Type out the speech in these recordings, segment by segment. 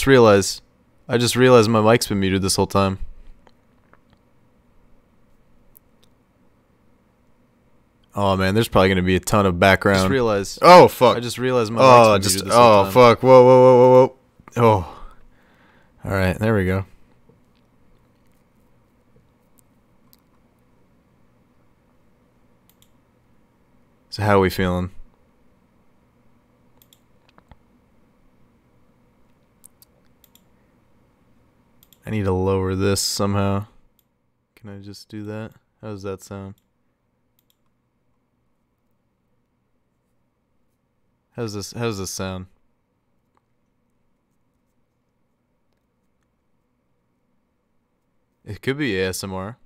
I just realized my mic's been muted this whole time. Oh man, there's probably gonna be a ton of background. Oh fuck! I just realized my mic's been muted this whole time. Fuck! Whoa! Oh, all right, there we go. So how are we feeling? I need to lower this somehow. Can I just do that? How does that sound? How's this sound? It could be ASMR.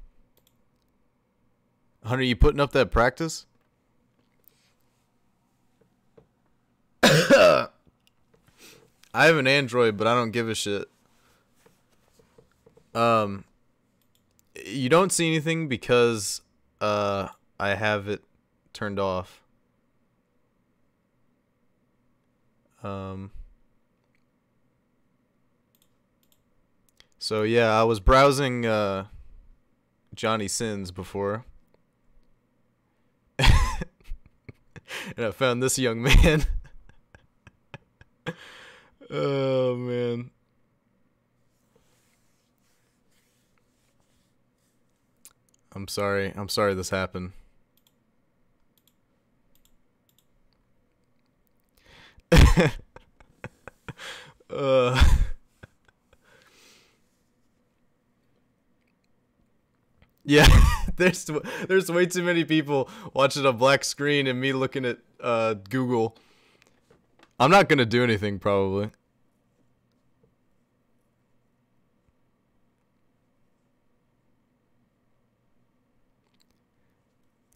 Hunter, you putting up that practice? I have an Android, but I don't give a shit. You don't see anything because I have it turned off. So yeah, I was browsing Johnny Sins before. And I found this young man. Oh man. I'm sorry this happened. Yeah, there's way too many people watching a black screen and me looking at Google. I'm not gonna do anything probably.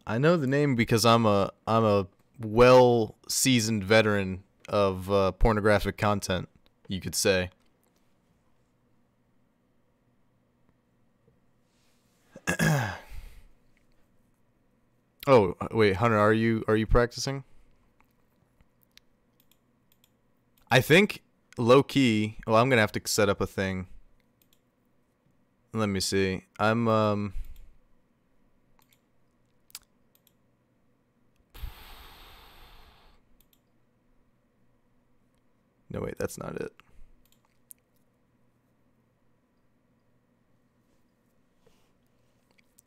I know the name because I'm a well-seasoned veteran of pornographic content, you could say. Oh, wait, Hunter, are you practicing? I think low key. Well, I'm gonna have to set up a thing. Let me see. I'm No, wait, that's not it.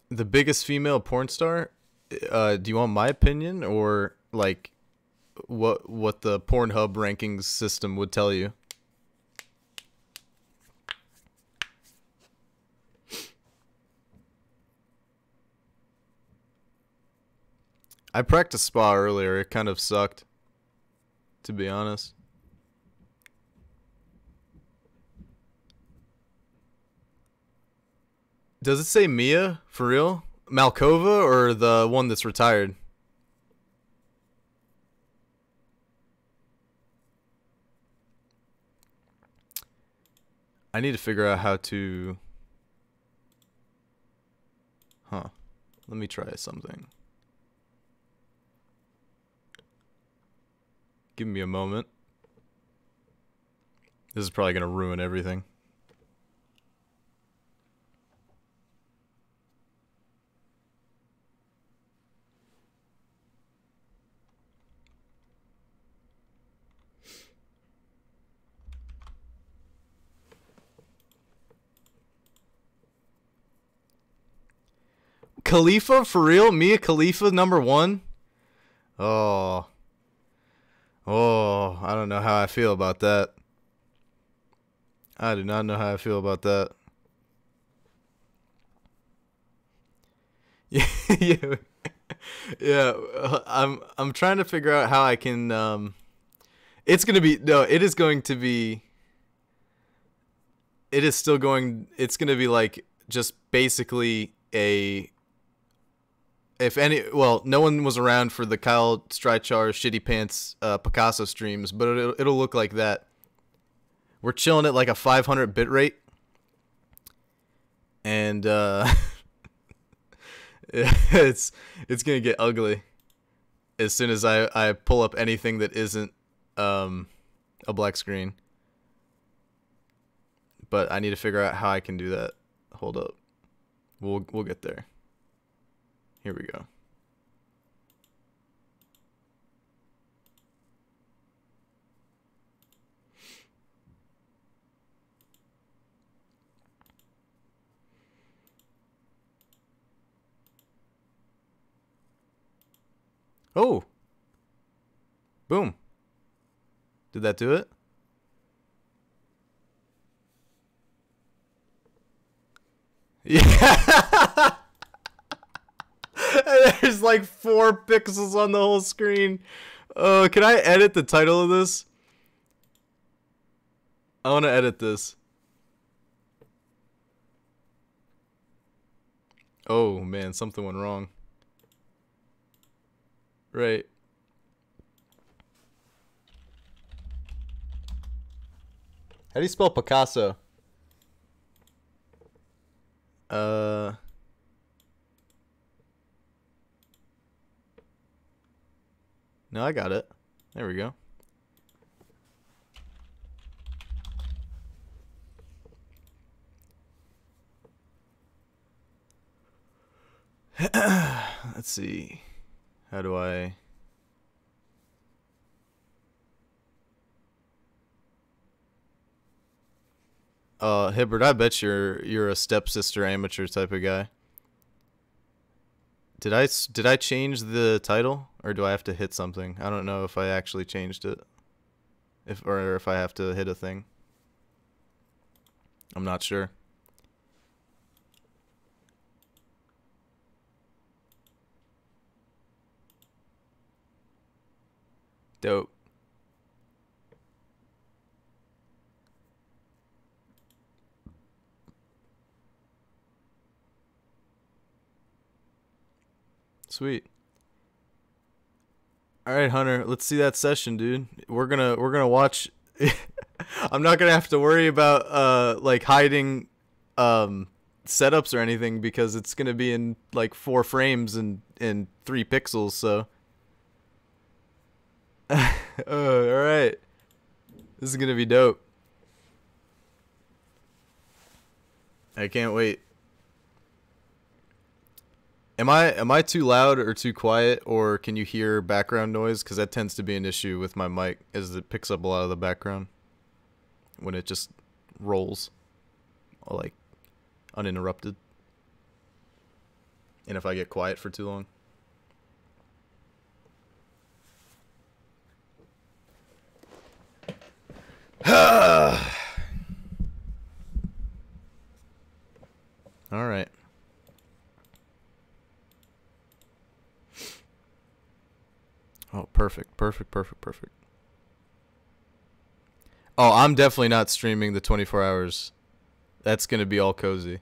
The biggest female porn star? Do you want my opinion or like what the Pornhub rankings system would tell you? I practiced spa earlier. It kind of sucked, to be honest. Does it say Mia for real? Malkova or the one that's retired? I need to figure out how to... Huh. Let me try something. Give me a moment. This is probably going to ruin everything. Khalifa for real? Mia Khalifa #1? Oh. Oh, I don't know how I feel about that. I do not know how I feel about that. Yeah. Yeah, I'm trying to figure out how I can it's going to be it is going to be it is still going it's going to be like just basically a if any, well, no one was around for the Kyle Strychar Shitty Pants Picasso streams, but it'll look like that. We're chilling at like a 500 bit rate, and it's gonna get ugly as soon as I pull up anything that isn't a black screen. but I need to figure out how I can do that. Hold up. We'll get there. Here we go. Oh. Boom. Did that do it? Yeah. There's like 4 pixels on the whole screen. Oh, can I edit the title of this? I want to edit this. Oh man, something went wrong. Right. How do you spell Picasso? No, I got it. There we go. Let's see. How do I... Hibbert, I bet you're a stepsister amateur type of guy. Did I change the title, or do I have to hit something? I don't know if I actually changed it. Or if I have to hit a thing. I'm not sure. Dope. Sweet. All right, Hunter, let's see that session, dude. We're gonna watch. I'm not gonna have to worry about like hiding setups or anything because it's gonna be in like 4 frames and 3 pixels. So, all right, this is gonna be dope. I can't wait. Am I too loud or too quiet, or can you hear background noise? Because that tends to be an issue with my mic, as it picks up a lot of the background when it just rolls, like uninterrupted. And if I get quiet for too long. All right. Oh, perfect. Oh, I'm definitely not streaming the 24 hours. That's going to be all cozy.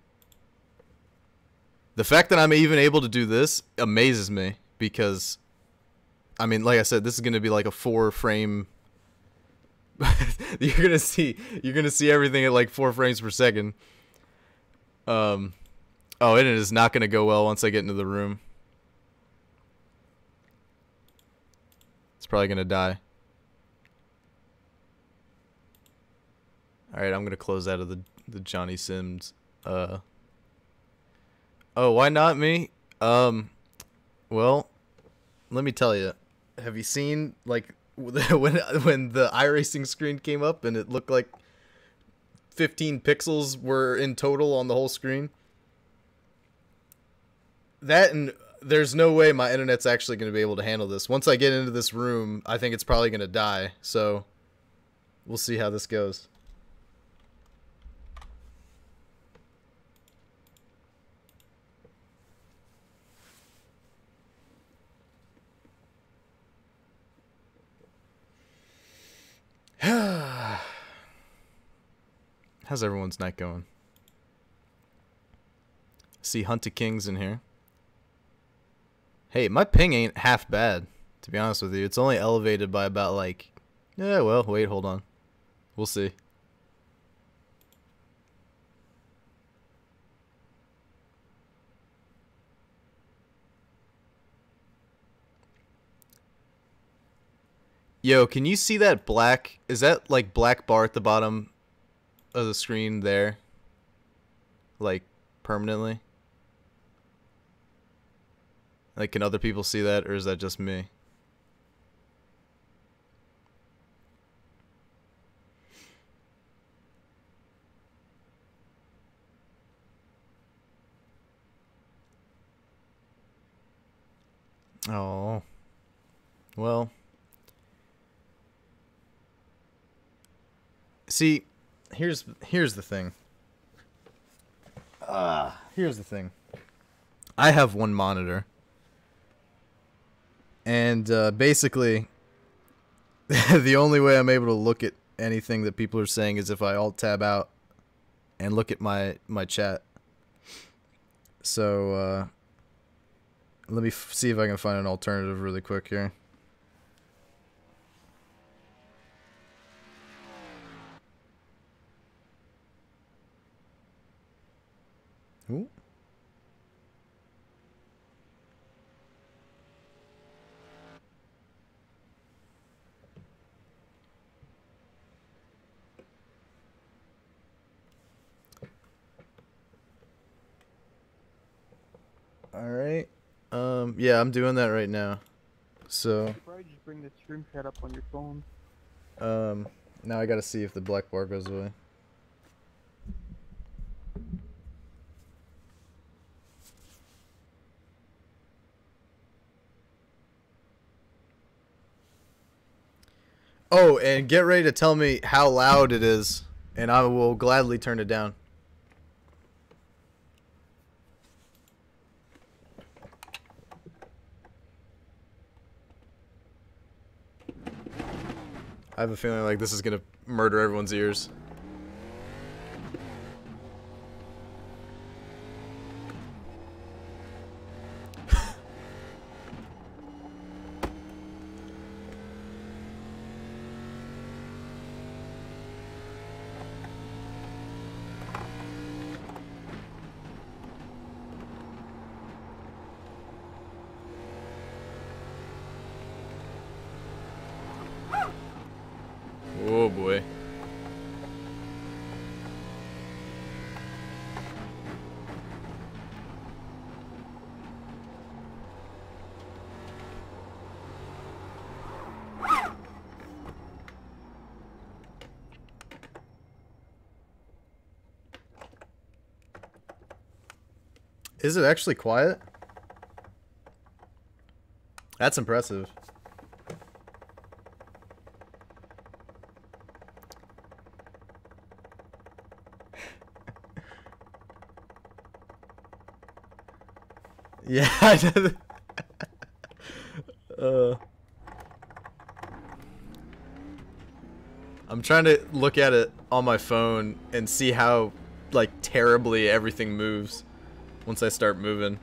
The fact that I'm even able to do this amazes me because, I mean, like I said, this is going to be like a 4 frame. You're going to see everything at like 4 frames per second. Oh, and it is not going to go well once I get into the room. It's probably gonna die. Alright, I'm gonna close out of the Johnny Sims. Oh, why not me? Well, let me tell you. Have you seen like when the iRacing screen came up and it looked like 15 pixels were in total on the whole screen? That, and there's no way my internet's actually going to be able to handle this. Once I get into this room, I think it's probably going to die. So we'll see how this goes. How's everyone's night going? See Hunter King's in here. Hey, my ping ain't half bad, to be honest with you. It's only elevated by about like... Yeah, well, wait, hold on. We'll see. Yo, can you see that black... Is that like black bar at the bottom of the screen there, like permanently? Like, can other people see that, or is that just me? Oh, well. See, here's the thing. Here's the thing. I have one monitor, and basically, the only way I'm able to look at anything that people are saying is if I alt tab out and look at my chat. So let me see if I can find an alternative really quick here. Ooh. All right. Yeah, I'm doing that right now. So. Probably just bring the stream chat up on your phone. Now I gotta see if the black bar goes away. Oh, and get ready to tell me how loud it is, and I will gladly turn it down. I have a feeling like this is gonna murder everyone's ears. Oh boy. Is it actually quiet? That's impressive. Yeah, I know. I'm trying to look at it on my phone and see how, like, terribly everything moves once I start moving.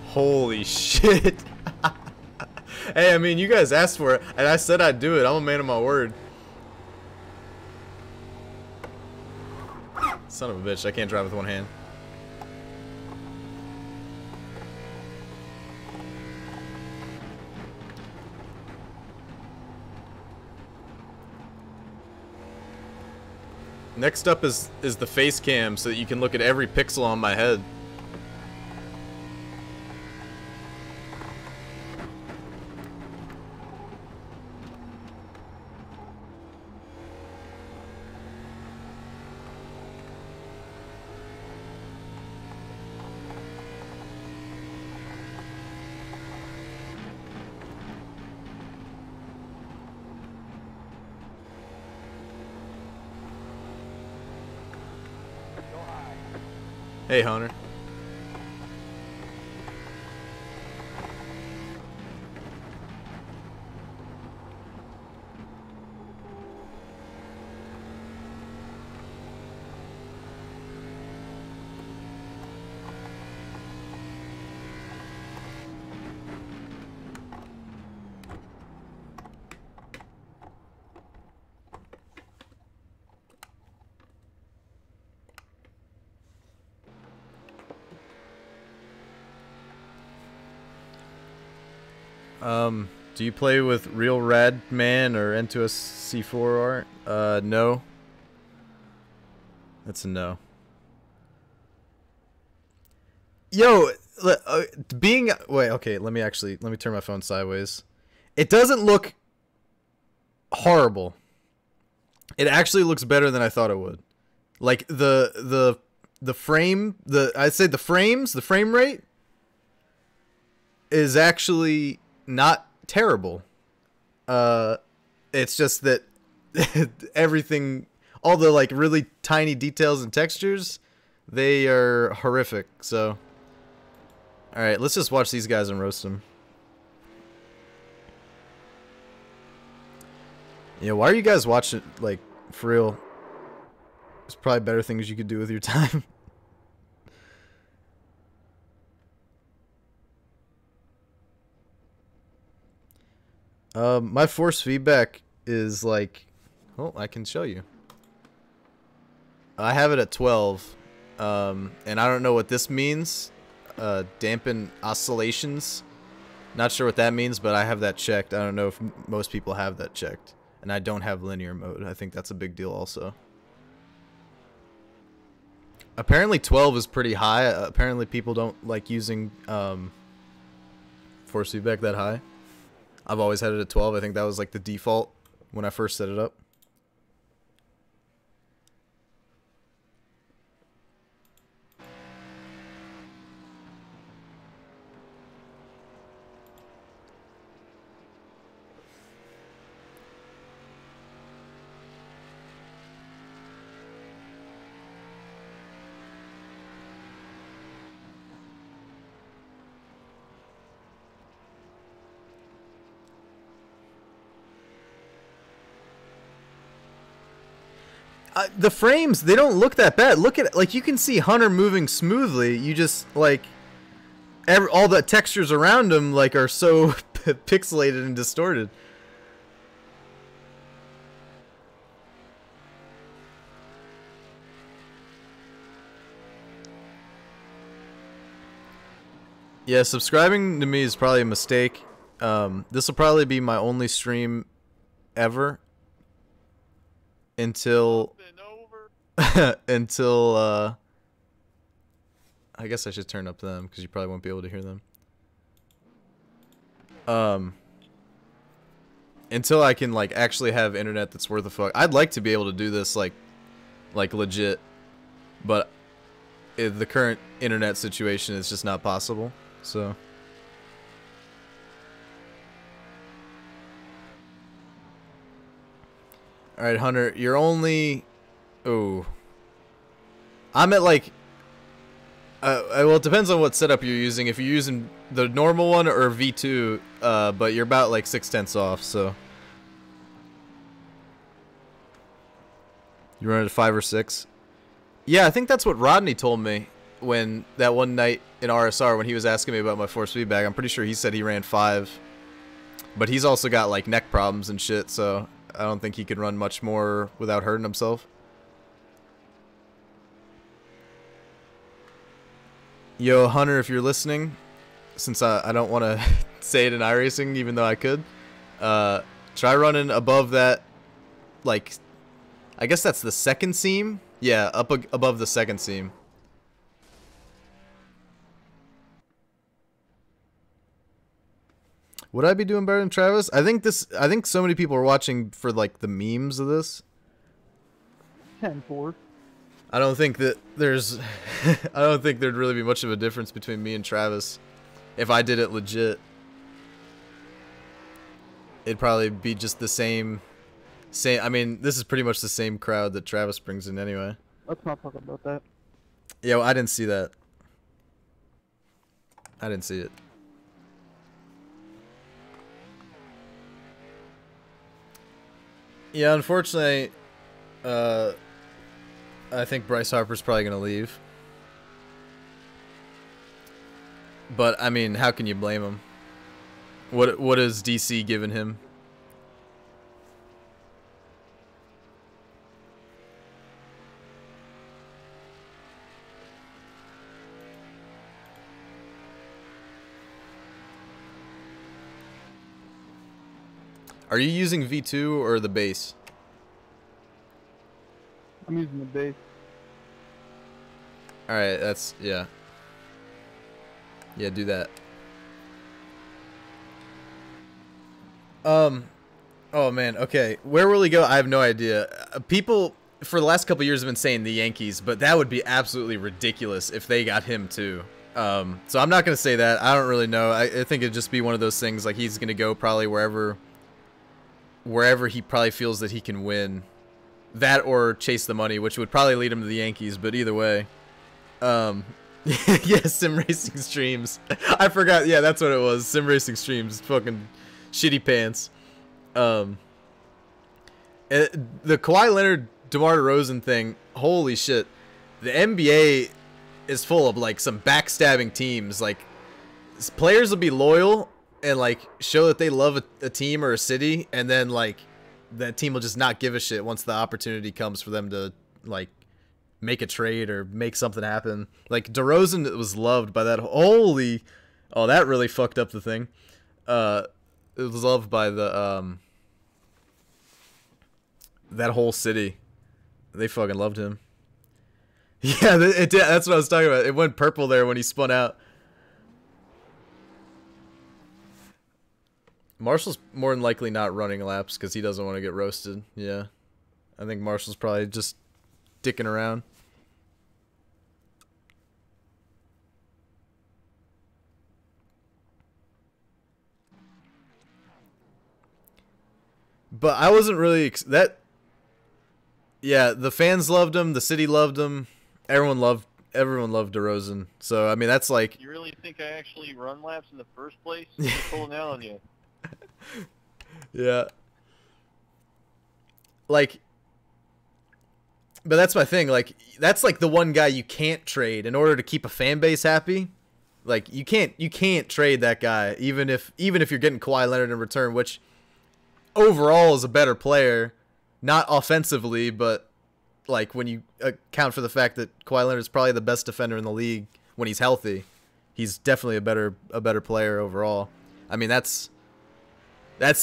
Holy shit. Hey, I mean, you guys asked for it, and I said I'd do it. I'm a man of my word. Son of a bitch, I can't drive with one hand. Next up is the face cam so that you can look at every pixel on my head. Hey, Hunter. Do you play with Real Rad Man or N2S C4 art? No. That's a no. Yo, wait, okay, let me turn my phone sideways. It doesn't look horrible. It actually looks better than I thought it would. Like the frame, I'd say the frame rate is actually not terrible. It's just that everything, all the like really tiny details and textures, they are horrific. So, all right, let's just watch these guys and roast them. Yeah, why are you guys watching, like, for real? There's probably better things you could do with your time. My force feedback is like, oh, I can show you. I have it at 12, and I don't know what this means. Dampen oscillations. Not sure what that means, but I have that checked. I don't know if most people have that checked. And I don't have linear mode. I think that's a big deal also. Apparently 12 is pretty high. Apparently people don't like using force feedback that high. I've always had it at 12. I think that was like the default when I first set it up. The frames, they don't look that bad. Look at, like, you can see Hunter moving smoothly. You just, like, all the textures around him, like, are so pixelated and distorted. Yeah, subscribing to me is probably a mistake. This will probably be my only stream ever. Until until I guess I should turn up them because you probably won't be able to hear them. Until I can like actually have internet that's worth a fuck. I'd like to be able to do this like legit, but the current internet situation is just not possible. So alright, Hunter, you're only... Oh. I'm at, like... well, it depends on what setup you're using. If you're using the normal one or V2, but you're about, like, 6/10 off, so... You run at 5 or 6? Yeah, I think that's what Rodney told me when... That one night in RSR when he was asking me about my force feedback. I'm pretty sure he said he ran 5. But he's also got, like, neck problems and shit, so... I don't think he could run much more without hurting himself. Yo, Hunter, if you're listening, since I don't want to say it in iRacing, even though I could, try running above that, like, I guess that's the second seam? Yeah, up above the second seam. Would I be doing better than Travis? I think so many people are watching for like the memes of this. 10-4. I don't think that there's I don't think there'd really be much of a difference between me and Travis if I did it legit. It'd probably be just the same I mean, this is pretty much the same crowd that Travis brings in anyway. Let's not talk about that. Yeah, well, I didn't see that. I didn't see it. Yeah, unfortunately, I think Bryce Harper's probably going to leave. But, I mean, how can you blame him? What has DC given him? Are you using V2 or the base? I'm using the base. All right, that's yeah. Yeah, do that. Oh man, okay. Where will he go? I have no idea. People for the last couple years have been saying the Yankees, but that would be absolutely ridiculous if they got him too. So I'm not gonna say that. I don't really know. I think it'd just be one of those things like he's gonna go probably wherever he probably feels that he can win. That or chase the money, which would probably lead him to the Yankees, but either way. Yeah, sim racing streams. I forgot. Yeah, that's what it was. Sim racing streams. Fucking shitty pants. The Kawhi Leonard, DeMar DeRozan thing. Holy shit. The NBA is full of like some backstabbing teams. Like players will be loyal and like show that they love a team or a city, and then like that team will just not give a shit once the opportunity comes for them to like make a trade or make something happen. Like DeRozan was loved by that. Oh, that really fucked up the thing. It was loved by the that whole city. They fucking loved him. Yeah, it did. That's what I was talking about. It went purple there when he spun out. Marshall's more than likely not running laps because he doesn't want to get roasted. Yeah. I think Marshall's probably just dicking around. But I wasn't really yeah, the fans loved him, the city loved him, everyone loved DeRozan. So I mean, that's like. You really think I actually run laps in the first place? I'm pulling out on you. Yeah. Like, but that's my thing. Like, that's like the one guy you can't trade in order to keep a fan base happy. Like, you can't trade that guy, even if you're getting Kawhi Leonard in return, which overall is a better player, not offensively, but like when you account for the fact that Kawhi Leonard is probably the best defender in the league when he's healthy, he's definitely a better player overall. I mean, that's a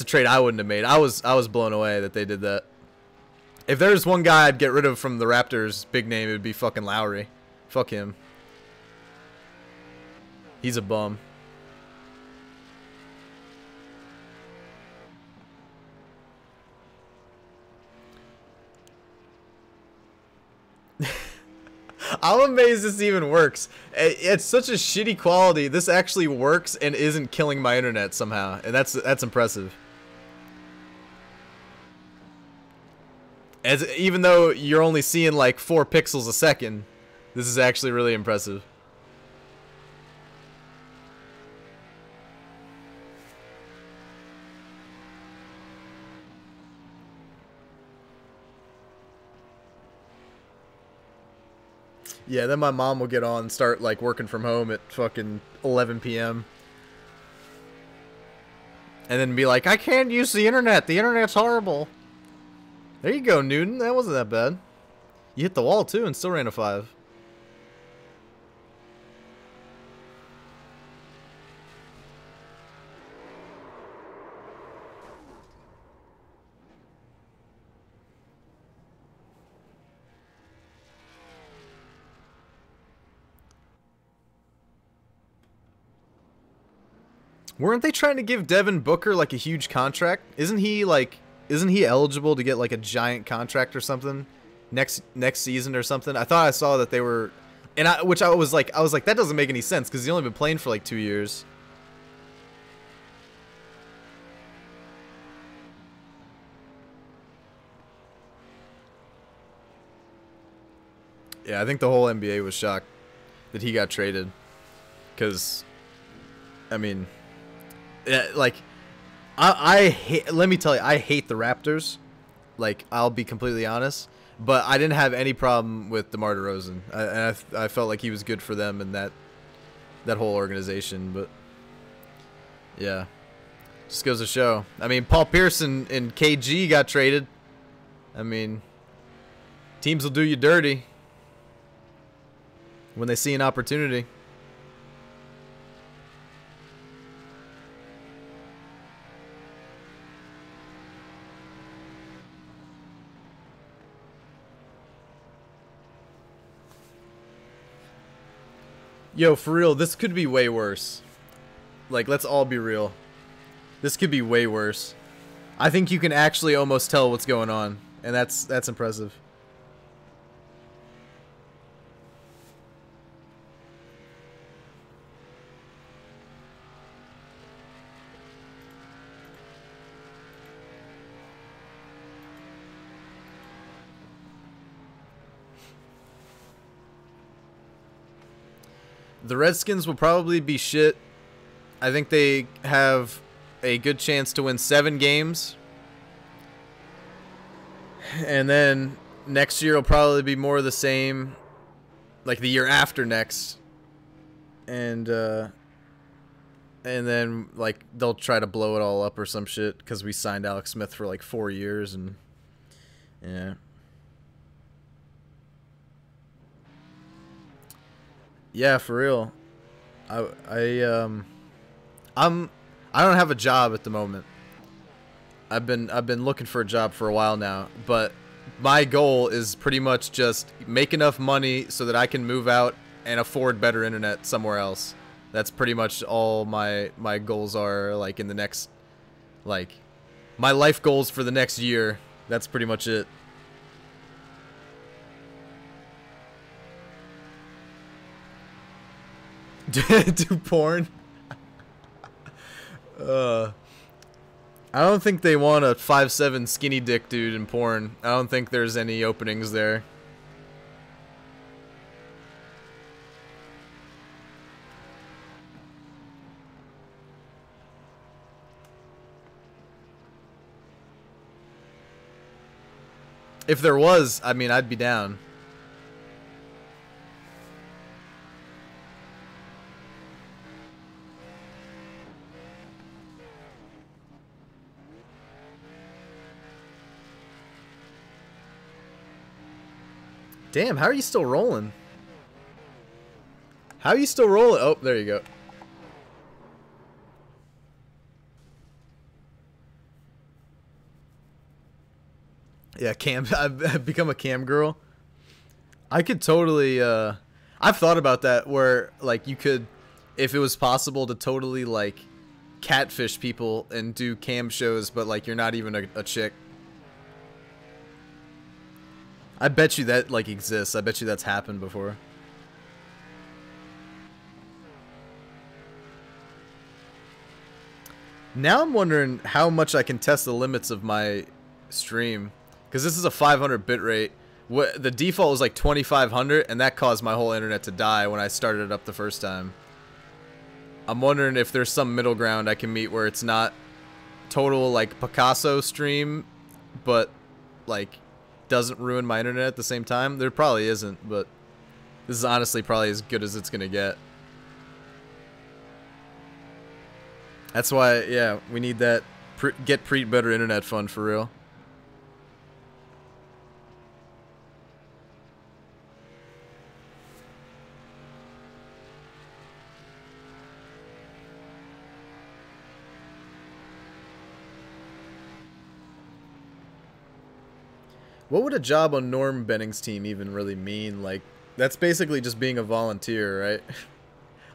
trade I wouldn't have made. I was blown away that they did that. If there's one guy I'd get rid of from the Raptors, big name, it would be fucking Lowry. Fuck him. He's a bum. I'm amazed this even works. It's such a shitty quality. This actually works and isn't killing my internet somehow, and that's impressive. Even though you're only seeing like 4 pixels a second, this is actually really impressive. Yeah, then my mom will get on and start like working from home at fucking 11 p.m. And then be like, I can't use the internet. The internet's horrible. There you go, Newton. That wasn't that bad. You hit the wall too and still ran a 5. Weren't they trying to give Devin Booker like a huge contract? Isn't he eligible to get like a giant contract or something next season or something? I thought I saw that they were, and I was like that doesn't make any sense because he's only been playing for like 2 years. Yeah, I think the whole NBA was shocked that he got traded because, I mean. Yeah, like, I hate, let me tell you, I hate the Raptors. Like, I'll be completely honest. But I didn't have any problem with DeMar DeRozan. I felt like he was good for them and that whole organization. But, yeah. Just goes to show. I mean, Paul Pierce and KG got traded. I mean, teams will do you dirty when they see an opportunity. Yo, for real, this could be way worse. Like, let's all be real. This could be way worse. I think you can actually almost tell what's going on, and that's impressive. The Redskins will probably be shit. I think they have a good chance to win 7 games. And then next year will probably be more of the same. Like the year after next. And then like they'll try to blow it all up or some shit because we signed Alex Smith for like 4 years and yeah. Yeah, for real. I don't have a job at the moment. I've been looking for a job for a while now, but my goal is pretty much just make enough money so that I can move out and afford better internet somewhere else. That's pretty much all my goals are, like in the next, like my life goals for the next year. That's pretty much it. Do porn? I don't think they want a 5'7" skinny dick dude in porn. I don't think there's any openings there. If there was, I mean, I'd be down. Damn, how are you still rolling? How are you still rolling? Oh, there you go. Yeah, cam. I've become a cam girl. I could totally. I've thought about that, where like you could, if it was possible to totally like catfish people and do cam shows, but like you're not even a chick. I bet you that like exists. I bet you that's happened before. Now I'm wondering how much I can test the limits of my stream, because this is a 500 bitrate. What the default was like 2500, and that caused my whole internet to die when I started it up the first time. I'm wondering if there's some middle ground I can meet where it's not total like Picasso stream, but like doesn't ruin my internet at the same time. There probably isn't, but this is honestly probably as good as it's gonna get. That's why, yeah, we need that get better internet fund for real. What would a job on Norm Benning's team even really mean? Like, that's basically just being a volunteer, right?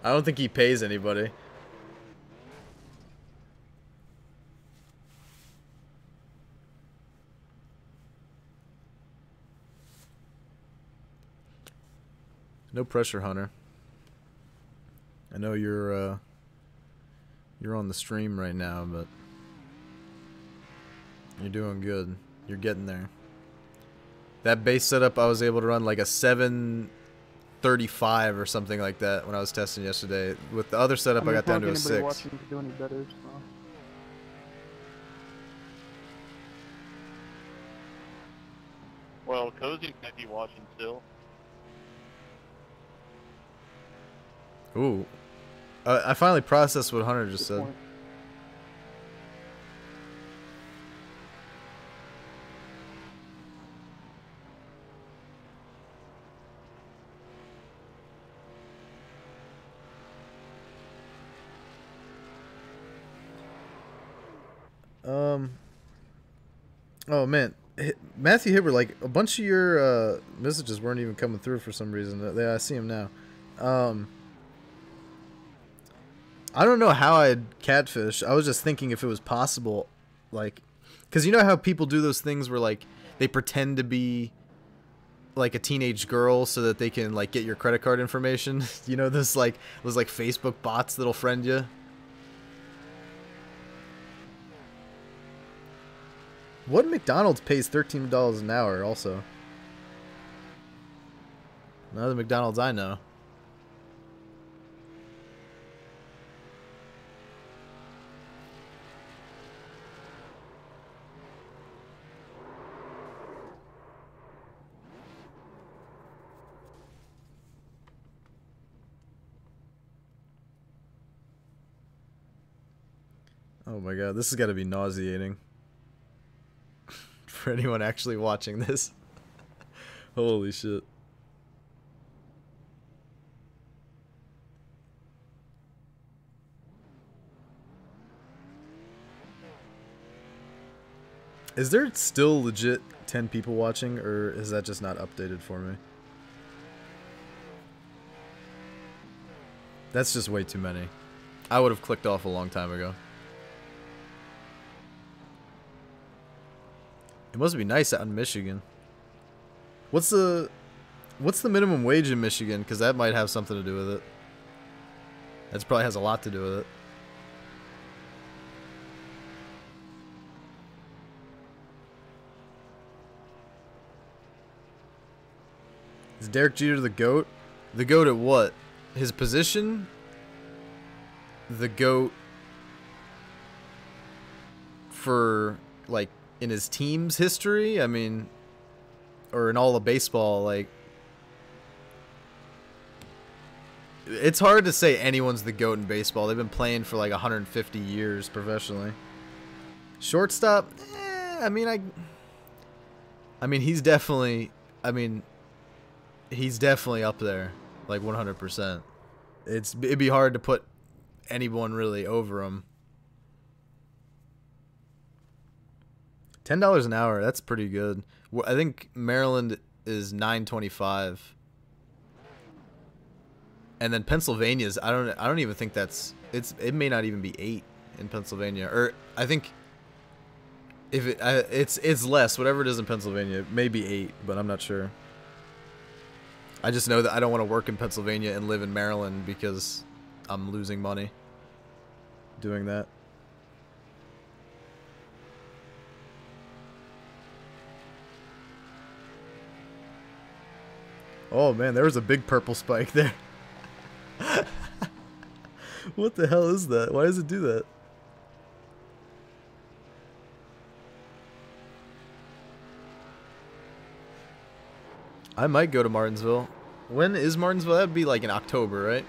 I don't think he pays anybody. No pressure, Hunter. I know you're on the stream right now, but you're doing good. You're getting there. That base setup, I was able to run like a 735 or something like that when I was testing yesterday. With the other setup, I got down to a 6. Watching to do any better, so. Well, Cozy might be watching still. Ooh. I finally processed what Hunter just said. Oh man, Matthew Hibbert, like a bunch of your messages weren't even coming through for some reason. Yeah, I see them now. I don't know how I'd catfish. I was just thinking if it was possible, like, because you know how people do those things where like they pretend to be like a teenage girl so that they can like get your credit card information. You know, those Facebook bots that'll friend you. What McDonald's pays $13 an hour also? None of the McDonald's I know. Oh my god, this has got to be nauseating for anyone actually watching this. Holy shit. Is there still legit 10 people watching, or is that just not updated for me? That's just way too many. I would have clicked off a long time ago. It must be nice out in Michigan. What's the minimum wage in Michigan? Because that might have something to do with it. That probably has a lot to do with it. Is Derek Jeter the GOAT? The GOAT at what? His position? The GOAT for, like, in his team's history? I mean, or in all of baseball, like, it's hard to say anyone's the GOAT in baseball. They've been playing for like 150 years professionally. Shortstop? I mean, he's definitely, he's definitely up there, like 100%. It'd be hard to put anyone really over him. $10 an hour, that's pretty good. I think Maryland is $9.25, and then Pennsylvania's I don't even think it may not even be 8 in Pennsylvania, or I think if it's less, whatever it is in Pennsylvania, it may be 8, but I'm not sure. I just know that I don't want to work in Pennsylvania and live in Maryland because I'm losing money doing that. Oh man, there was a big purple spike there. What the hell is that? Why does it do that? I might go to Martinsville. When is Martinsville? That'd be like in October, right?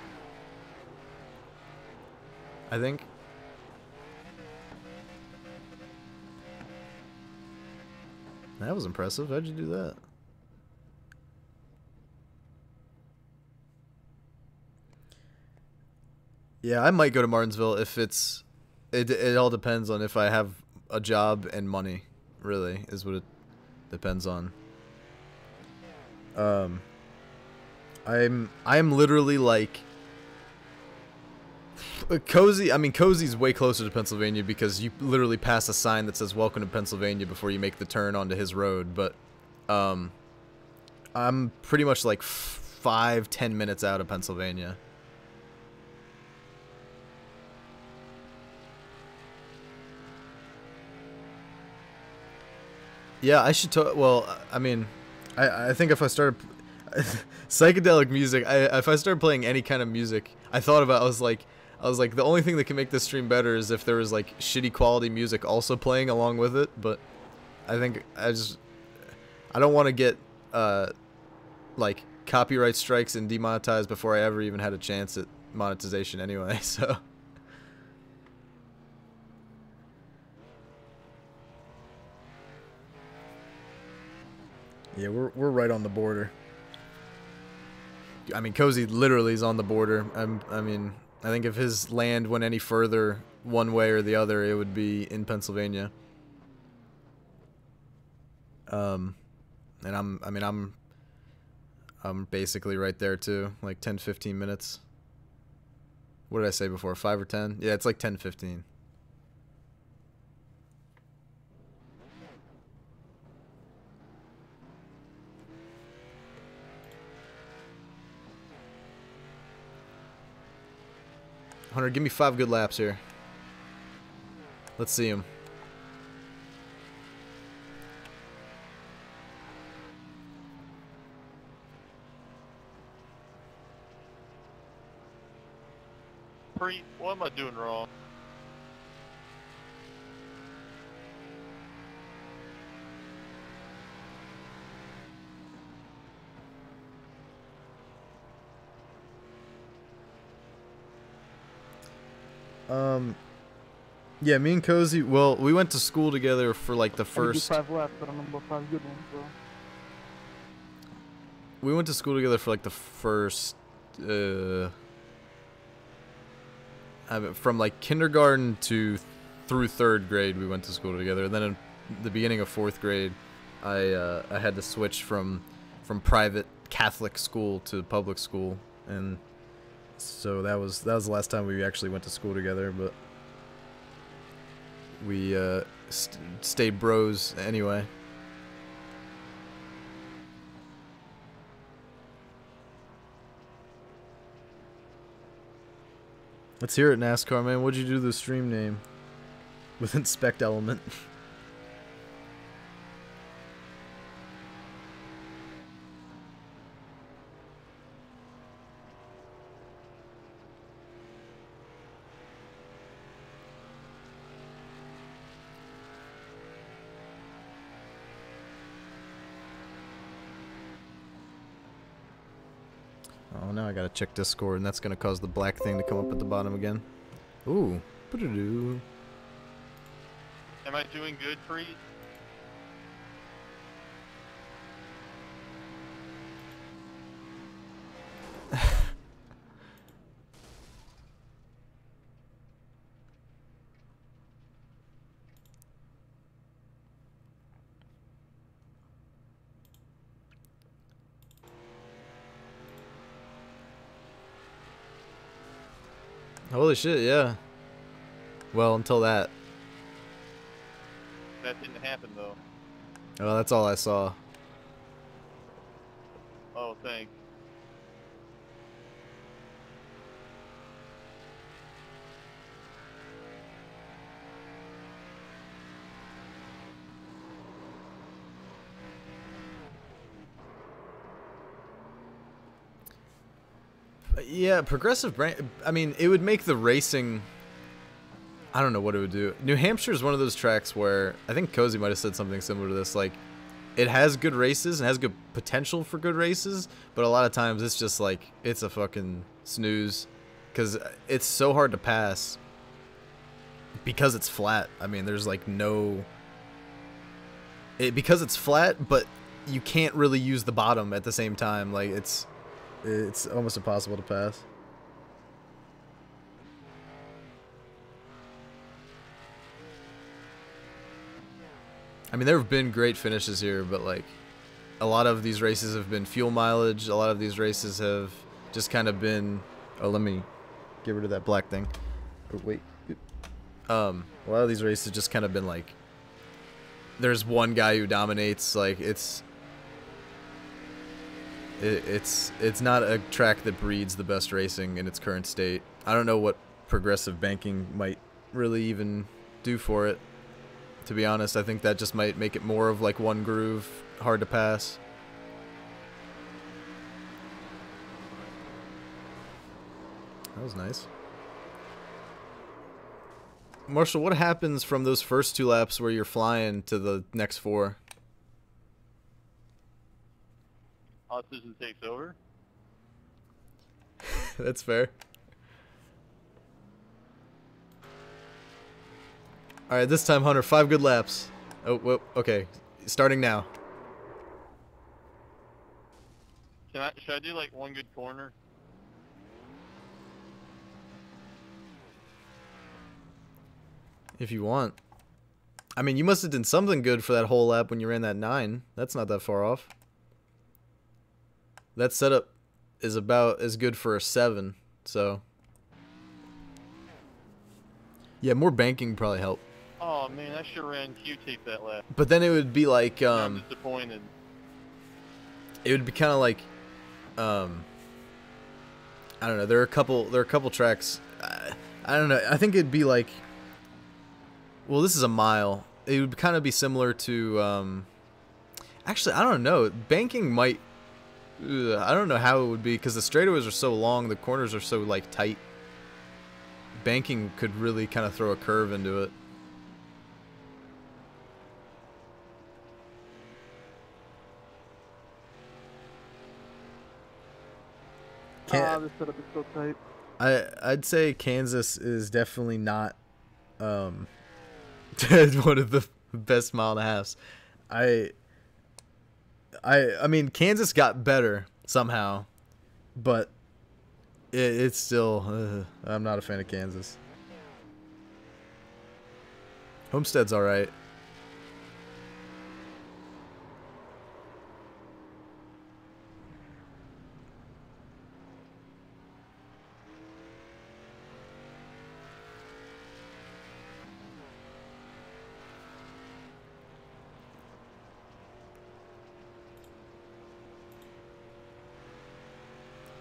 I think. That was impressive. How'd you do that? Yeah, I might go to Martinsville if it all depends on if I have a job and money, really, is what it depends on. I'm literally like Cozy. I mean, Cozy's way closer to Pennsylvania because you literally pass a sign that says "Welcome to Pennsylvania" before you make the turn onto his road. But I'm pretty much like 5-10 minutes out of Pennsylvania. Yeah, I should. Well, I mean, I think if I started psychedelic music, if I started playing any kind of music, I was like, the only thing that can make this stream better is if there was like shitty quality music also playing along with it. But I think I don't want to get like copyright strikes and demonetized before I ever even had a chance at monetization anyway. So. Yeah, we're right on the border. I mean, Cozy literally is on the border. I mean, I think if his land went any further one way or the other, it would be in Pennsylvania. And I'm basically right there too, like 10-15 minutes What did I say before? 5 or 10? Yeah, it's like 10, 15. Hunter, give me 5 good laps here. Let's see him. What am I doing wrong? Yeah, me and Cozy, well, we went to school together for like the first... 5 laps, but I remember 5 good ones, bro. We went to school together for like the first... from like kindergarten to through 3rd grade, we went to school together. And then in the beginning of 4th grade, I had to switch from private Catholic school to public school, and so that was the last time we actually went to school together. But we stayed bros anyway. Let's hear it, NASCAR man. What'd you do to the stream name? With inspect element. Oh, now I gotta check Discord, and that's gonna cause the black thing to come up at the bottom again. Ooh. Ba-da-doo. Am I doing good, Preet? Holy shit, yeah. Well, until that. That didn't happen, though. Oh, that's all I saw. Oh, thanks. Yeah, progressive brand. I mean, it would make the racing. I don't know what it would do. New Hampshire is one of those tracks where I think Cozy might have said something similar to this. Like, it has good races and has good potential for good races, but a lot of times it's just like it's a fucking snooze because it's so hard to pass because it's flat. I mean, there's like no. Because it's flat, but you can't really use the bottom at the same time. Like it's almost impossible to pass. I mean, there have been great finishes here, but like a lot of these races have been fuel mileage. A lot of these races have just kind of been. Oh, let me get rid of that black thing. Oh, wait. A lot of these races just kind of been like. There's one guy who dominates. Like it's not a track that breeds the best racing in its current state. I don't know what progressive banking might really even do for it. To be honest, I think that just might make it more of like one groove, hard to pass. That was nice. Marshall, what happens from those first 2 laps where you're flying to the next 4? Autism takes over. That's fair. Alright, this time, Hunter, 5 good laps. Oh, whoa, okay. Starting now. Should I do like one good corner? If you want. I mean, you must have done something good for that whole lap when you ran that 9. That's not that far off. That setup is about as good for a 7, so Yeah, more banking probably help. Oh man, I should have ran Q-tape that lap. But then it would be like I'm disappointed. it would be kind of like I don't know. There are a couple tracks. I don't know. I think it'd be like, well, this is a mile. It would kind of be similar to actually, I don't know. Banking might. I don't know how it would be because the straightaways are so long, the corners are so like tight. Banking could really kind of throw a curve into it. This setup is so tight. I'd say Kansas is definitely not one of the best mile and a halves. I mean Kansas got better somehow, but it's still I'm not a fan of Kansas. Homestead's all right.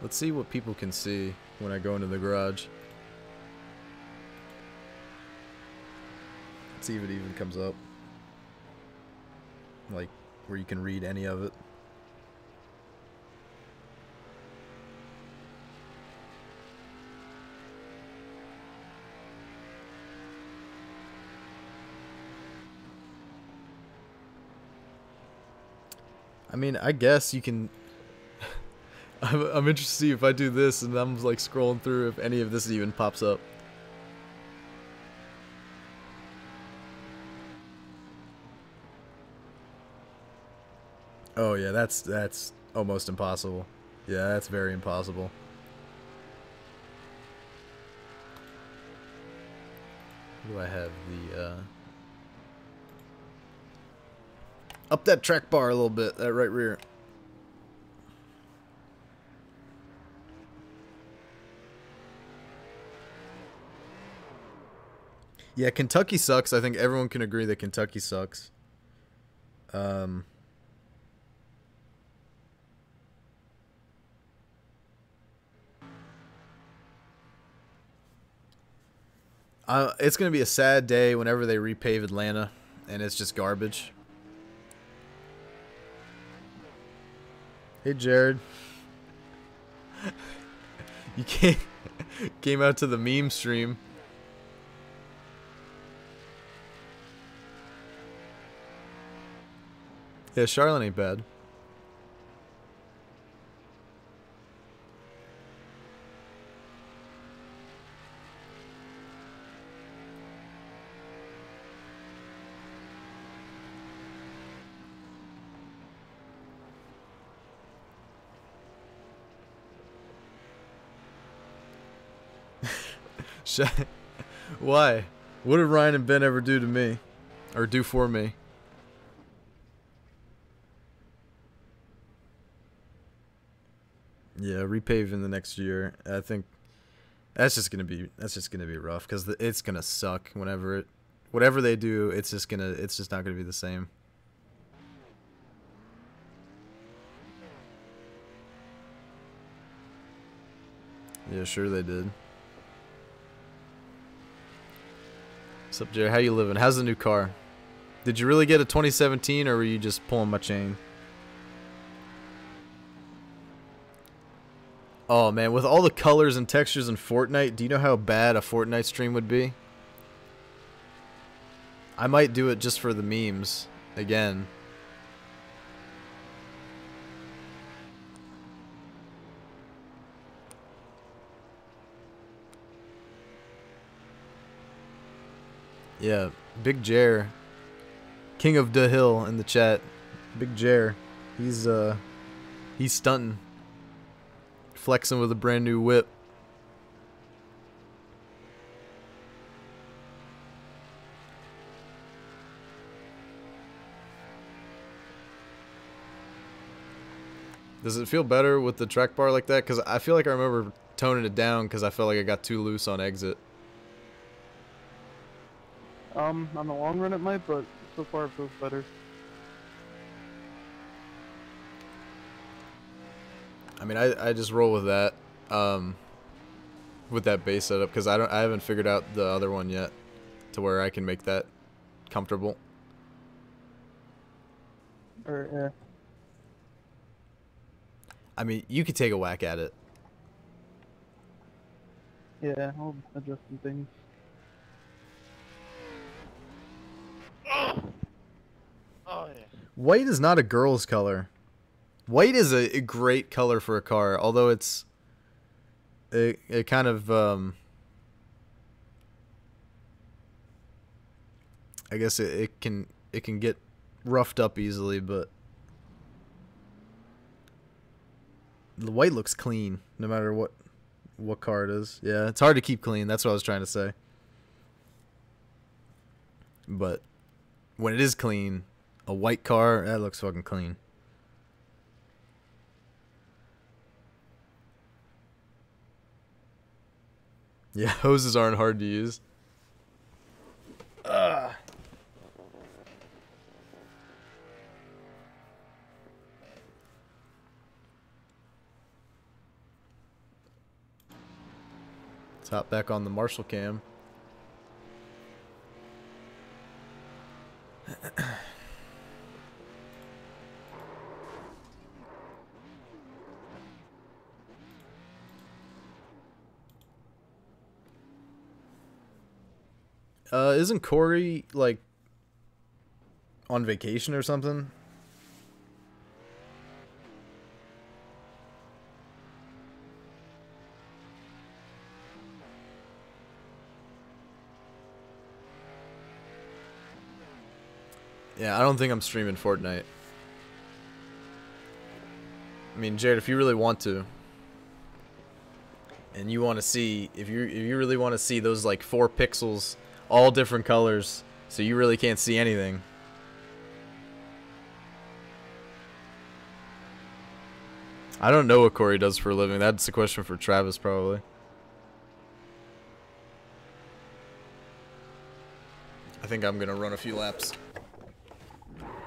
Let's see what people can see when I go into the garage. Let's see if it even comes up. Like, where you can read any of it. I mean, I guess you can... I'm interested to see if I do this and I'm like scrolling through if any of this even pops up. Oh yeah, that's almost impossible. Yeah, that's very impossible. Where do I have the up that track bar a little bit, that right rear. Yeah, Kentucky sucks. I think everyone can agree that Kentucky sucks. It's going to be a sad day whenever they repave Atlanta, and it's just garbage. Hey, Jared. You came out to the meme stream. Yeah, Charlotte ain't bad. Why? What did Ryan and Ben ever do to me? Or do for me? Yeah, repave in the next year. I think that's just gonna be rough because it's gonna suck whatever they do. It's just not gonna be the same. Yeah, sure they did. What's up, Jerry? How you living? How's the new car? Did you really get a 2017 or were you just pulling my chain? Oh man, with all the colors and textures in Fortnite, do you know how bad a Fortnite stream would be? I might do it just for the memes again. Yeah, Big Jer, King of the Hill in the chat. Big Jer, he's stunting, flexing with a brand new whip. Does it feel better with the track bar like that? Because I feel like I remember toning it down because I felt like I got too loose on exit. On the long run it might, but so far it feels better. I mean, I just roll with that, base setup, because I haven't figured out the other one yet, to where I can make that comfortable. Yeah. I mean, you could take a whack at it. Yeah, I'll adjust some things. Oh yeah. White is not a girl's color. White is a great color for a car, although it kind of I guess it can get roughed up easily, but the white looks clean no matter what car it is. Yeah, it's hard to keep clean. That's what I was trying to say. But when it is clean, a white car, that looks fucking clean. Yeah, hoses aren't hard to use. Let's hop back on the Marshall cam. Isn't Corey, like, on vacation or something? Yeah, I don't think I'm streaming Fortnite. I mean, Jared, if you really want to, and you want to see, if you really want to see those, like, 4 pixels, all different colors, so you really can't see anything. I don't know what Corey does for a living. That's a question for Travis, probably. I think I'm gonna run a few laps.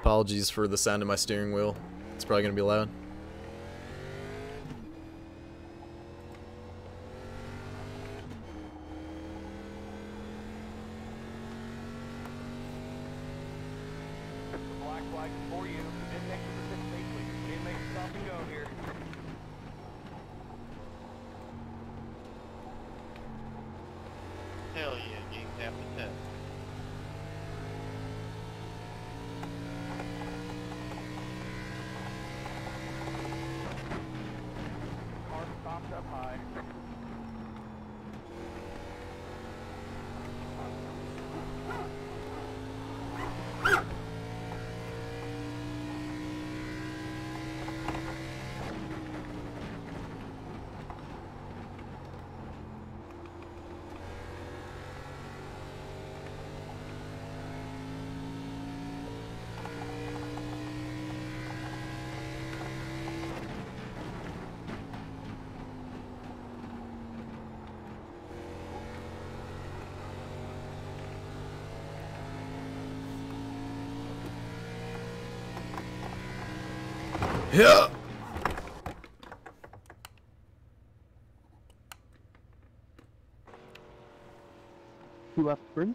Apologies for the sound of my steering wheel. It's probably gonna be loud. Black flag for you. Didn't make the safely. Didn't make the stop and go here. Hell yeah, game after 10. Car stopped up high. Yeah. Who left sprint?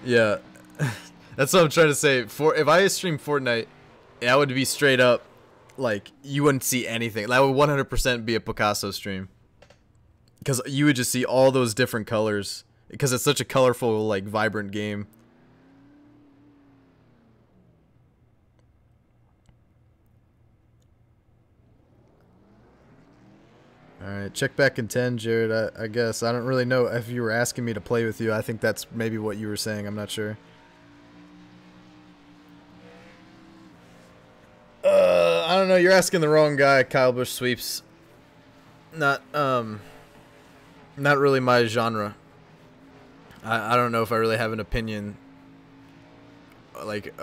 Yeah, that's what I'm trying to say. If I stream Fortnite, that would be straight up, like, you wouldn't see anything. That would 100% be a Picasso stream, because you would just see all those different colors, because it's such a colorful, like, vibrant game. Alright, check back in 10, Jared. I guess. I don't really know if you were asking me to play with you. I think that's maybe what you were saying. I'm not sure. I don't don't know. You're asking the wrong guy. Kyle Busch sweeps. Not really my genre. I don't know if I really have an opinion, like,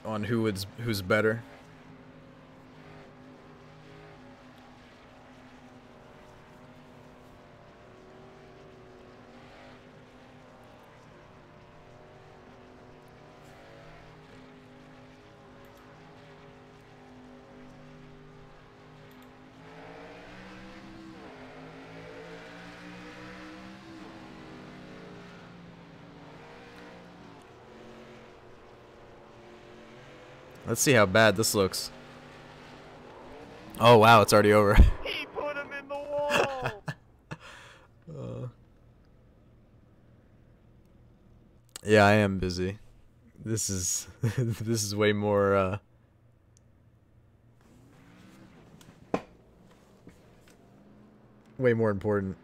on who's better. Let's see how bad this looks. Oh wow, it's already over. He put him in the wall. Yeah, I am busy. This is this is way more way more important.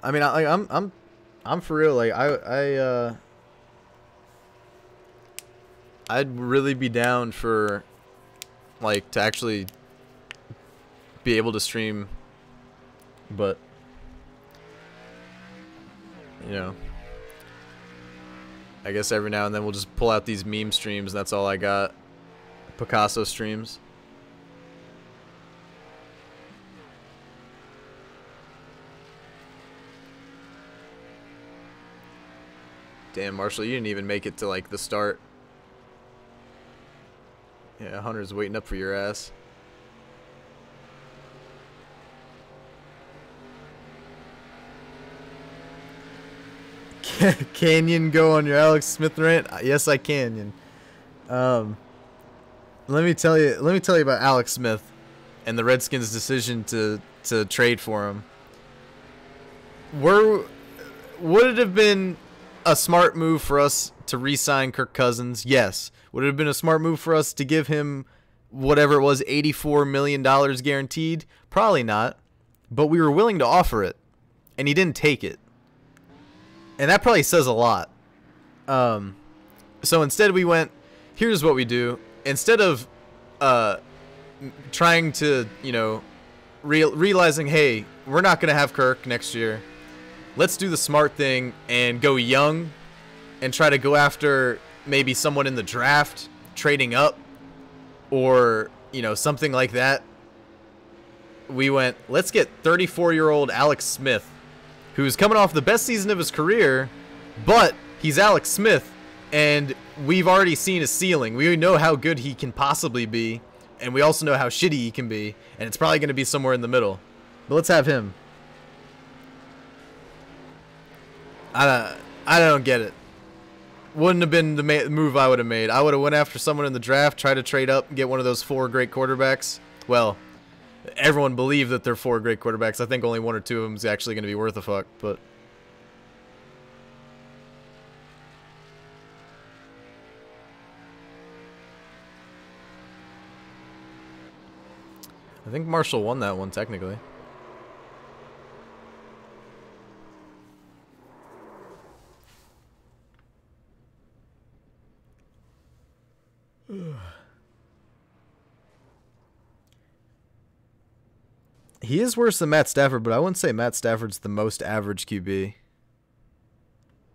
I mean, I'm for real. Like, I'd really be down for, like, to actually be able to stream, but, you know, I guess every now and then we'll just pull out these meme streams, and that's all I got. Picasso streams. Damn, Marshall, you didn't even make it to, like, the start. Yeah, Hunter's waiting up for your ass. Canyon go on your Alex Smith rant? Yes, I can. Let me tell you about Alex Smith and the Redskins' decision to trade for him. Would it have been a smart move for us to re-sign Kirk Cousins? Yes. Would it have been a smart move for us to give him whatever it was, $84 million guaranteed? Probably not. But we were willing to offer it, and he didn't take it. And that probably says a lot. So instead we went, here's what we do. Instead of trying to, you know, realizing, hey, we're not going to have Kirk next year. Let's do the smart thing and go young and try to go after maybe someone in the draft, trading up, or, you know, something like that. We went, let's get 34-year-old Alex Smith, who's coming off the best season of his career, but he's Alex Smith, and we've already seen his ceiling. We know how good he can possibly be, and we also know how shitty he can be, and it's probably going to be somewhere in the middle. But let's have him. I don't get it. Wouldn't have been the move I would have made. I would have went after someone in the draft, tried to trade up, and get one of those 4 great quarterbacks. Well, everyone believed that they're 4 great quarterbacks. I think only 1 or 2 of them is actually going to be worth a fuck, but I think Marshall won that one technically. He is worse than Matt Stafford, but I wouldn't say Matt Stafford's the most average QB.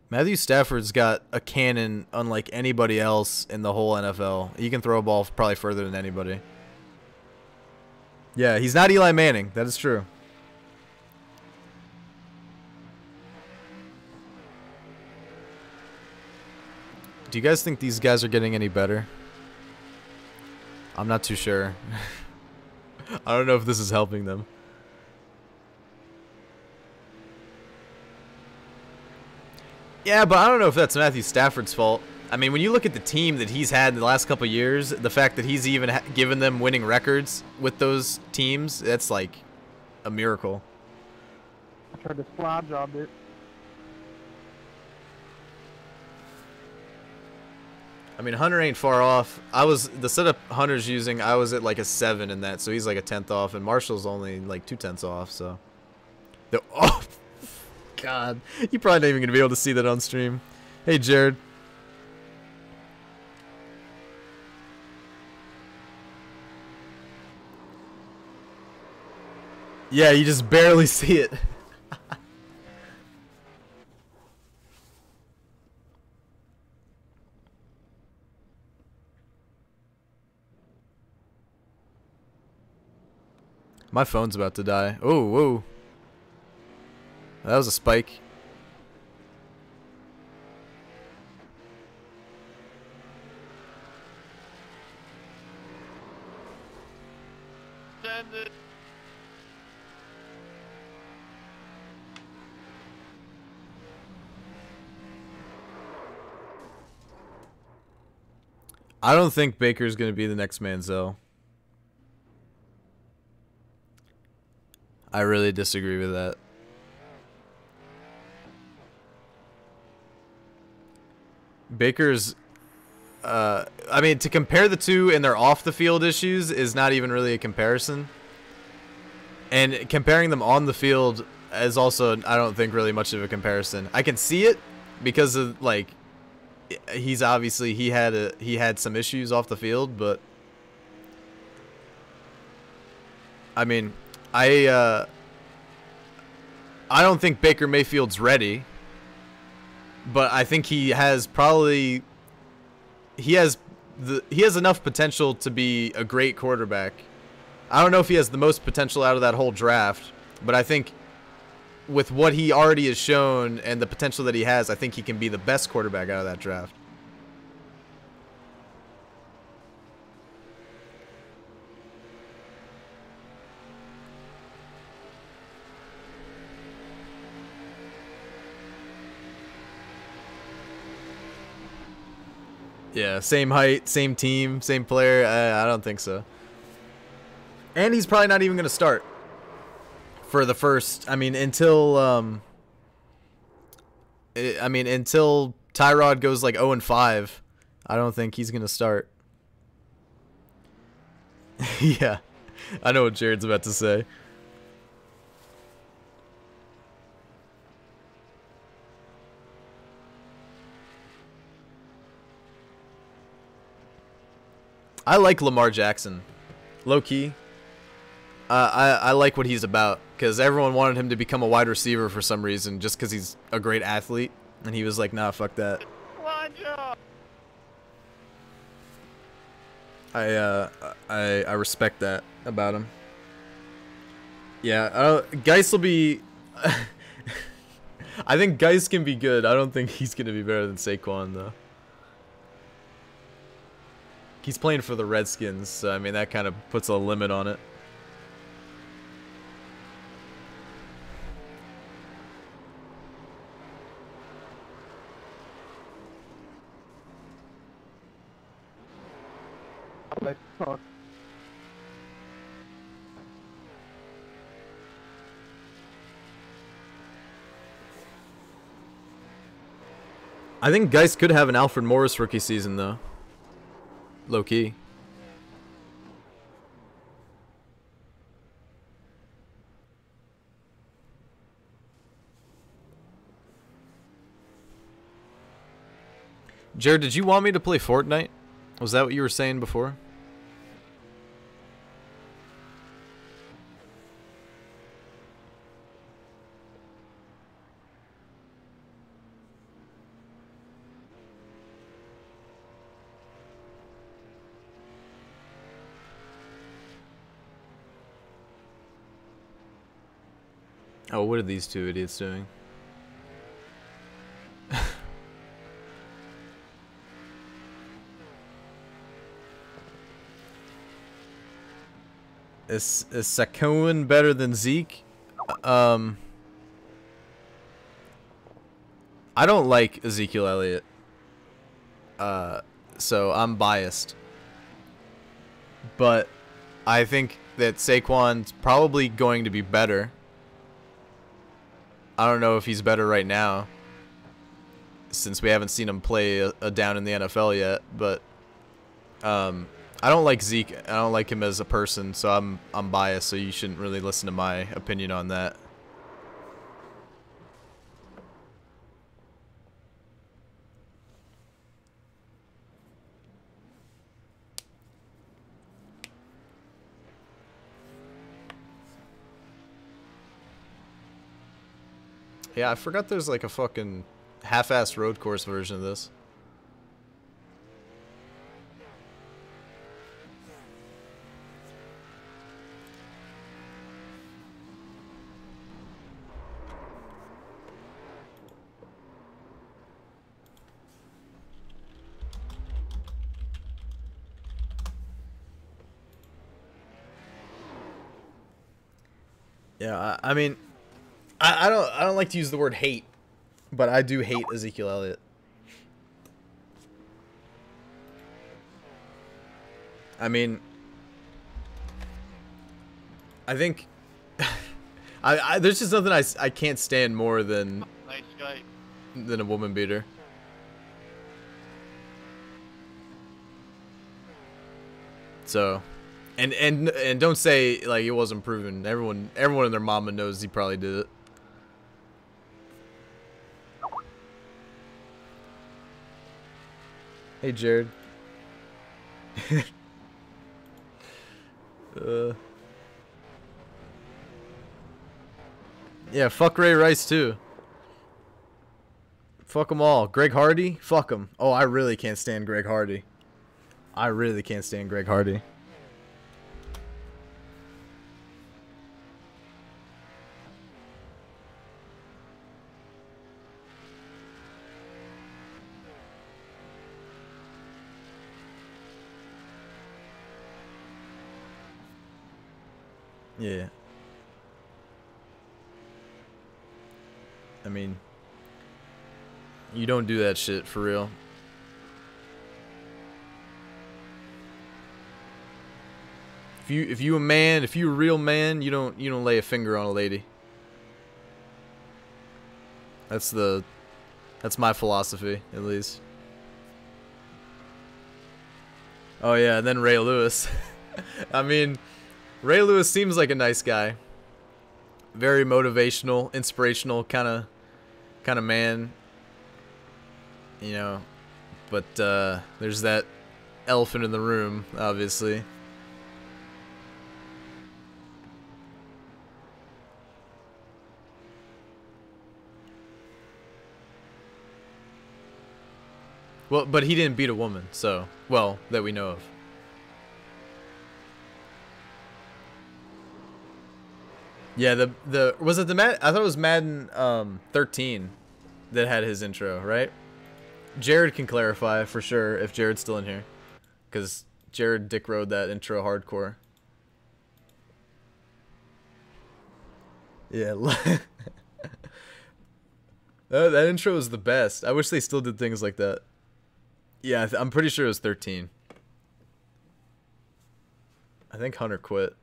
Matthew Stafford's got a cannon unlike anybody else in the whole NFL. He can throw a ball probably further than anybody. Yeah, he's not Eli Manning. That is true. Do you guys think these guys are getting any better? I'm not too sure. I don't know if this is helping them. Yeah, but I don't know if that's Matthew Stafford's fault. I mean, when you look at the team that he's had in the last couple of years, the fact that he's even given them winning records with those teams, that's like a miracle. I tried to slide job it. I mean, Hunter ain't far off. The setup Hunter's using, I was at like a 7 in that, so he's like a 10th off, and Marshall's only like 2/10 off, so. Oh, God. You're probably not even going to be able to see that on stream. Hey, Jared. Yeah, you just barely see it. My phone's about to die. Oh, whoa. That was a spike. Send it. I don't think Baker's going to be the next Manziel. I really disagree with that. Baker's, I mean, to compare the two in their off-the-field issues is not even really a comparison. And comparing them on the field is also, I don't think, really much of a comparison. I can see it because of, like, he's obviously, he had some issues off the field, but I mean, I don't think Baker Mayfield's ready, but I think he has enough potential to be a great quarterback. I don't know if he has the most potential out of that whole draft, but I think with what he already has shown and the potential that he has, I think he can be the best quarterback out of that draft. Yeah, same height, same team, same player. I don't think so. And he's probably not even going to start for the first. I mean, until until Tyrod goes like 0-5, I don't think he's going to start. Yeah, I know what Jared's about to say. I like Lamar Jackson, low key. I like what he's about because everyone wanted him to become a wide receiver for some reason, just because he's a great athlete, and he was like, "Nah, fuck that." I respect that about him. Yeah, Geis will be. I think Geis can be good. I don't think he's gonna be better than Saquon though. He's playing for the Redskins, so I mean that kind of puts a limit on it. They suck. I think Geis could have an Alfred Morris rookie season though. Low key. Jared, did you want me to play Fortnite? Was that what you were saying before? Oh, what are these two idiots doing? Is Saquon better than Zeke? I don't like Ezekiel Elliott. So I'm biased. But I think that Saquon's probably going to be better. I don't know if he's better right now, since we haven't seen him play a down in the NFL yet. But I don't like Zeke. I don't like him as a person, so I'm biased. So you shouldn't really listen to my opinion on that. Yeah, I forgot there's like a fucking half-assed road course version of this. Yeah, I mean, I don't like to use the word hate, but I do hate Ezekiel Elliott. I mean, I think there's just nothing I can't stand more than Nice guy. a woman beater. So, and don't say like it wasn't proven. Everyone and their mama knows he probably did it. Hey, Jared. Yeah, fuck Ray Rice too. Fuck them all. Greg Hardy, fuck him. Oh, I really can't stand Greg Hardy. I really can't stand Greg Hardy. Yeah. I mean, you don't do that shit for real. If you a man, if you a real man, you don't lay a finger on a lady. That's my philosophy, at least. Oh yeah, and then Ray Lewis. I mean, Ray Lewis seems like a nice guy. Very motivational, inspirational kind of man. You know, but there's that elephant in the room, obviously. Well, but he didn't beat a woman, so, well, that we know of. Yeah, was it I thought it was Madden 13 that had his intro, right? Jared can clarify for sure if Jared's still in here, because Jared dick rode that intro hardcore. Yeah, that intro was the best. I wish they still did things like that. Yeah, I'm pretty sure it was 13. I think Hunter quit.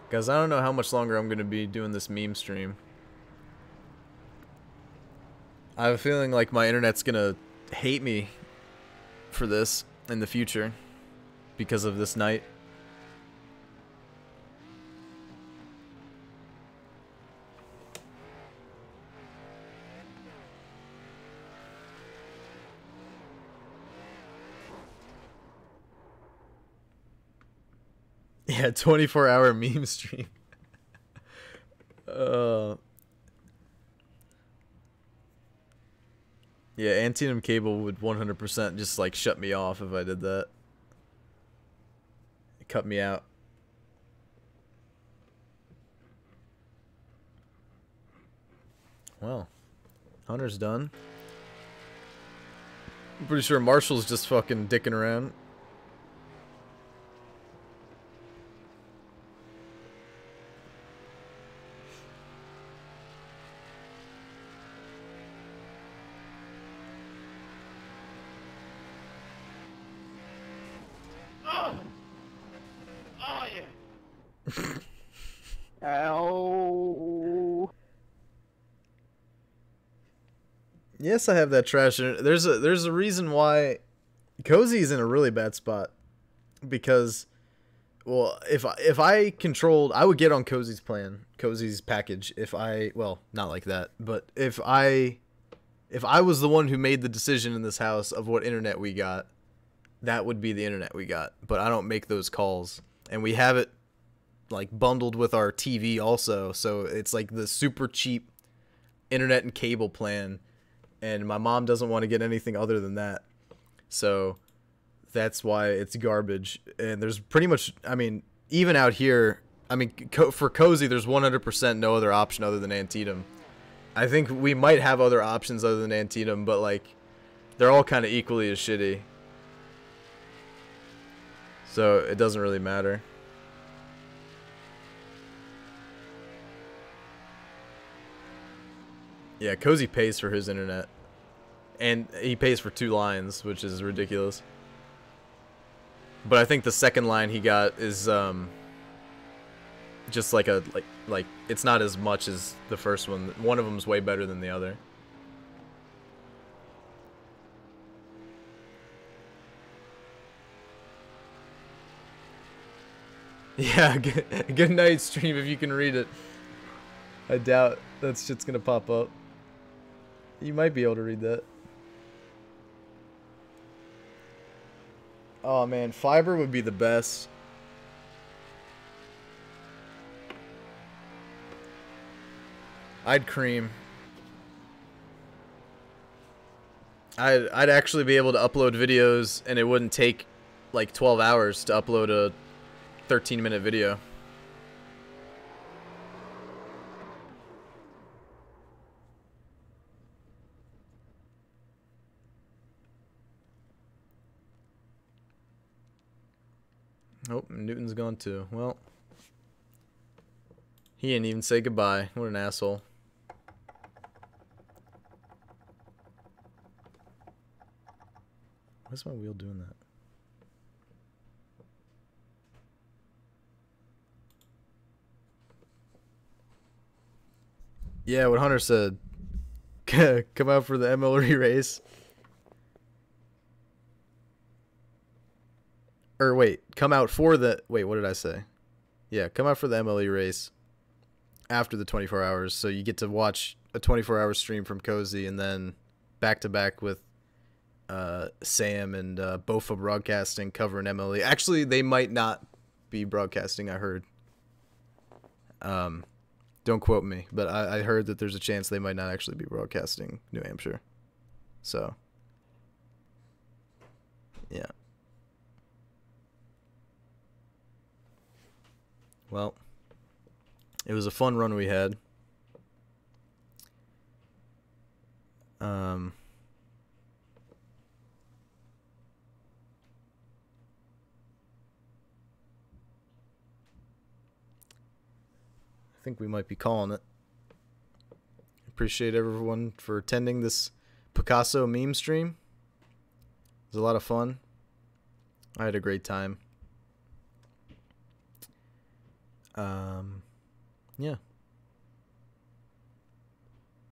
Guys, I don't know how much longer I'm going to be doing this meme stream. I have a feeling like my internet's going to hate me for this in the future because of this night. Yeah, 24-hour meme stream. Yeah, Antietam Cable would 100% just like shut me off if I did that. It cut me out. Well, Hunter's done. I'm pretty sure Marshall's just fucking dicking around. Oh yeah. Ow. Yes, I have that trash. There's a reason why Cozy's in a really bad spot, because, well, if I controlled, I would get on Cozy's plan, Cozy's package. If I, well, not like that, but if I If I was the one who made the decision in this house of what internet we got, that would be the internet we got. But I don't make those calls. And we have it like bundled with our TV also. So it's like the super cheap internet and cable plan. And my mom doesn't want to get anything other than that. So that's why it's garbage. And there's pretty much, I mean, even out here, I mean, for Cozy, there's 100% no other option other than Antietam. I think we might have other options other than Antietam, but like, they're all kind of equally as shitty. So it doesn't really matter. Yeah, Cozy pays for his internet. And he pays for 2 lines, which is ridiculous. But I think the second line he got is just like a like it's not as much as the first one. One of them's way better than the other. Yeah, good night stream if you can read it. I doubt that shit's gonna pop up. You might be able to read that. Oh man, fiber would be the best. I'd cream. I'd actually be able to upload videos and it wouldn't take like 12 hours to upload a 13-minute video. Oh, Newton's gone too. Well, he didn't even say goodbye. What an asshole. Why's my wheel doing that? Yeah, what Hunter said. Come out for the MLE race. Or wait, come out for the... Wait, what did I say? Yeah, come out for the MLE race after the 24 hours. So you get to watch a 24-hour stream from Cozy and then back-to-back with Sam and Bofa Broadcasting covering MLE. Actually, they might not be broadcasting, I heard. Don't quote me, but I heard that there's a chance they might not actually be broadcasting New Hampshire. So, yeah. Well, it was a fun run we had. I think we might be calling it. Appreciate everyone for attending this Picasso meme stream. It was a lot of fun. I had a great time. Yeah.